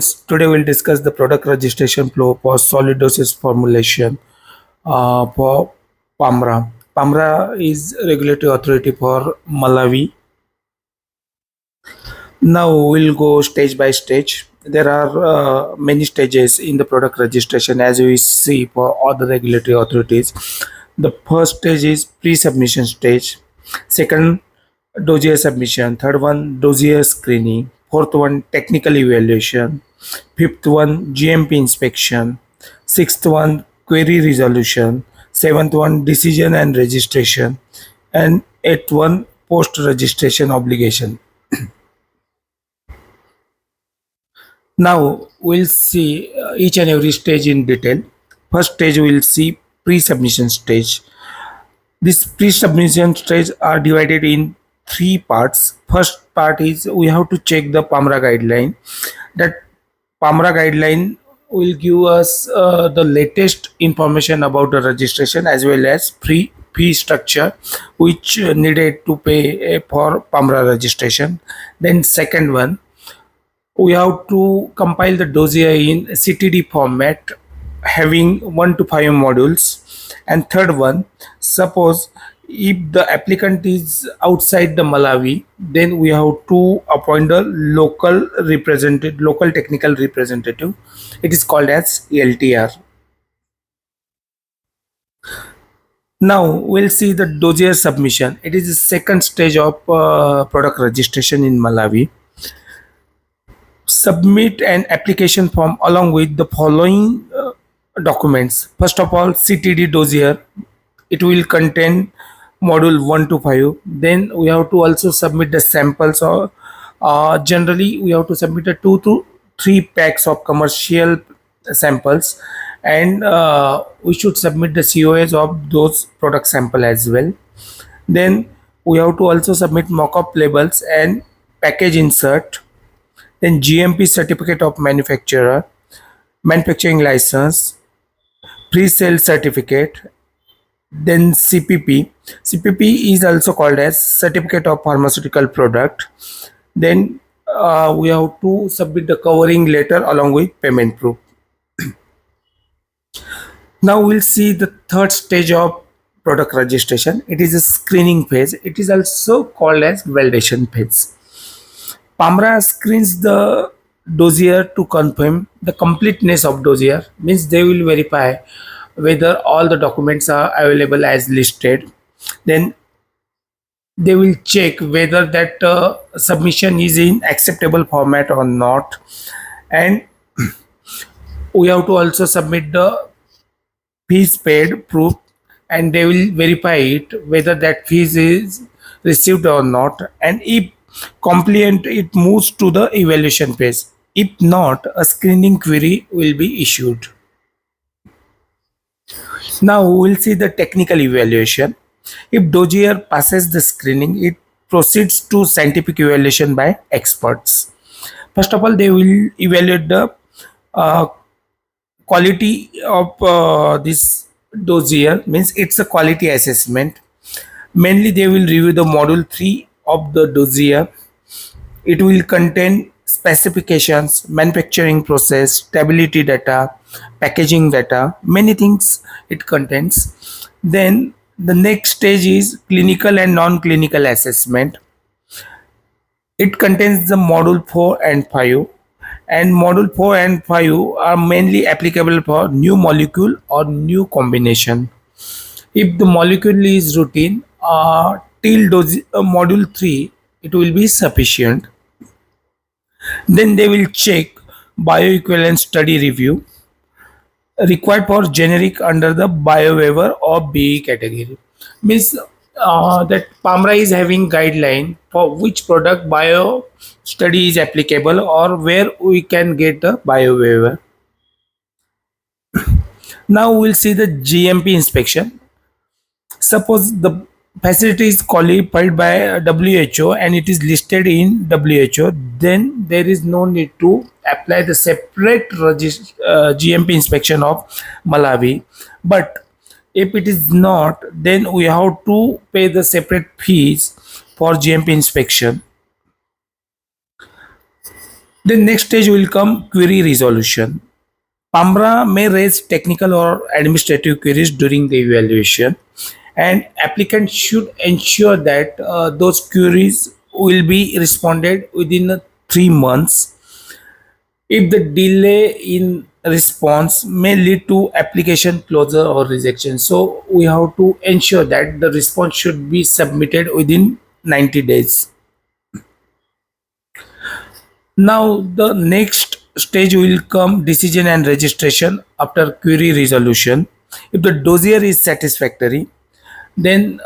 Today we'll discuss the product registration flow for solid dosage formulation for PAMRA. PAMRA is regulatory authority for Malawi. Now we'll go stage by stage. There are many stages in the product registration as we see for all the regulatory authorities. The first stage is pre-submission stage. Second, dossier submission. Third one, dossier screening. Fourth one, technical evaluation. Fifth one, GMP inspection. Sixth one, query resolution. Seventh one, decision and registration. And eighth one, post registration obligation. Now we'll see each and every stage in detail. First stage we'll see pre-submission stage. This pre-submission stage are divided in three parts. First part is we have to check the PAMRA guideline. That PAMRA guideline will give us the latest information about the registration as well as fee structure which needed to pay for PAMRA registration. Then second one, we have to compile the dossier in CTD format having 1 to 5 modules. And third one, suppose if the applicant is outside the Malawi, then we have to appoint a local technical representative. It is called as LTR. Now we'll see the dossier submission. It is the second stage of product registration in Malawi. Submit an application form along with the following documents. First of all, CTD dossier. It will contain module 1 to 5. Then we have to also submit the samples, or generally we have to submit a 2 to 3 packs of commercial samples, and we should submit the COAs of those product sample as well. Then we have to also submit mock-up labels and package insert. Then GMP certificate of manufacturer, manufacturing license, pre-sale certificate. Then CPP. CPP is also called as certificate of pharmaceutical product. Then we have to submit the covering letter along with payment proof. Now we'll see the third stage of product registration. It is a screening phase. It is also called as validation phase. PAMRA screens the dossier to confirm the completeness of dossier, means they will verify whether all the documents are available as listed. Then they will check whether that submission is in acceptable format or not, and we have to also submit the fees paid proof, and they will verify it whether that fees is received or not, and if compliant it moves to the evaluation phase. If not, a screening query will be issued. Now we will see the technical evaluation. If dossier passes the screening, it proceeds to scientific evaluation by experts. First of all, they will evaluate the quality of this dossier, means it's a quality assessment. Mainly they will review the module 3 of the dossier. It will contain specifications, manufacturing process, stability data, packaging data, many things it contains. Then the next stage is clinical and non-clinical assessment. It contains the module 4 and 5, and module 4 and 5 are mainly applicable for new molecule or new combination. If the molecule is routine, till module 3 it will be sufficient. Then they will check bioequivalence study review required for generic under the bio-waiver or BE category. Means that PAMRA is having guideline for which product bio study is applicable or where we can get a bio-waiver. Now we'll see the GMP inspection. Suppose the facility is qualified by WHO and it is listed in WHO, then there is no need to apply the separate GMP inspection of Malawi. But if it is not, then we have to pay the separate fees for GMP inspection. The next stage will come query resolution. PAMRA may raise technical or administrative queries during the evaluation, and applicants should ensure that those queries will be responded within 3 months. If the delay in response may lead to application closure or rejection, so we have to ensure that the response should be submitted within 90 days. Now, the next stage will come decision and registration after query resolution. If the dossier is satisfactory, then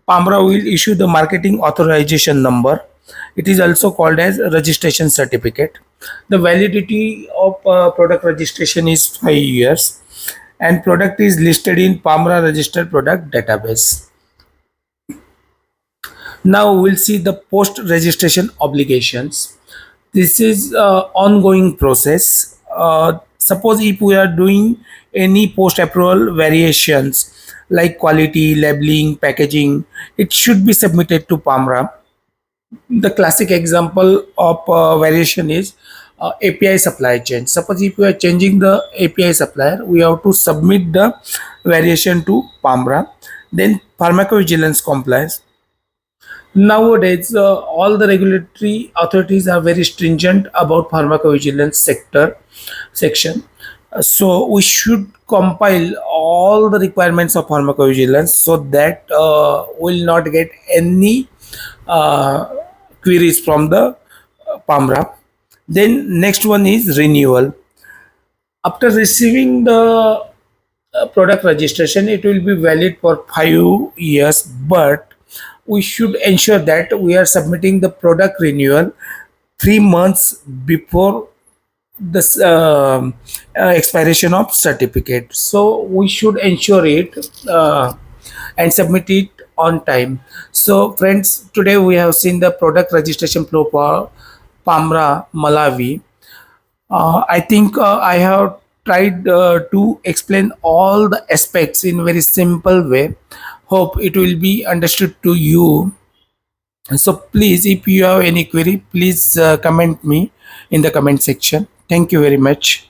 PAMRA will issue the marketing authorization number. It is also called as a registration certificate. The validity of product registration is 5 years, and product is listed in PAMRA registered product database. Now we'll see the post registration obligations. This is ongoing process. Suppose if we are doing any post approval variations like quality, labeling, packaging, it should be submitted to PAMRA. The classic example of variation is API supply chain. Suppose if we are changing the API supplier, we have to submit the variation to PAMRA. Then pharmacovigilance compliance. Nowadays, all the regulatory authorities are very stringent about pharmacovigilance sector section. So we should compile all the requirements of pharmacovigilance so that will not get any uh, queries from the PAMRA. Then next one is renewal. After receiving the product registration, it will be valid for 5 years, but we should ensure that we are submitting the product renewal 3 months before the expiration of certificate. So we should ensure it and submit it on time. So friends, today we have seen the product registration flow for PAMRA Malawi. I think I have tried to explain all the aspects in very simple way. Hope it will be understood to you. So please, if you have any query, please comment me in the comment section. Thank you very much.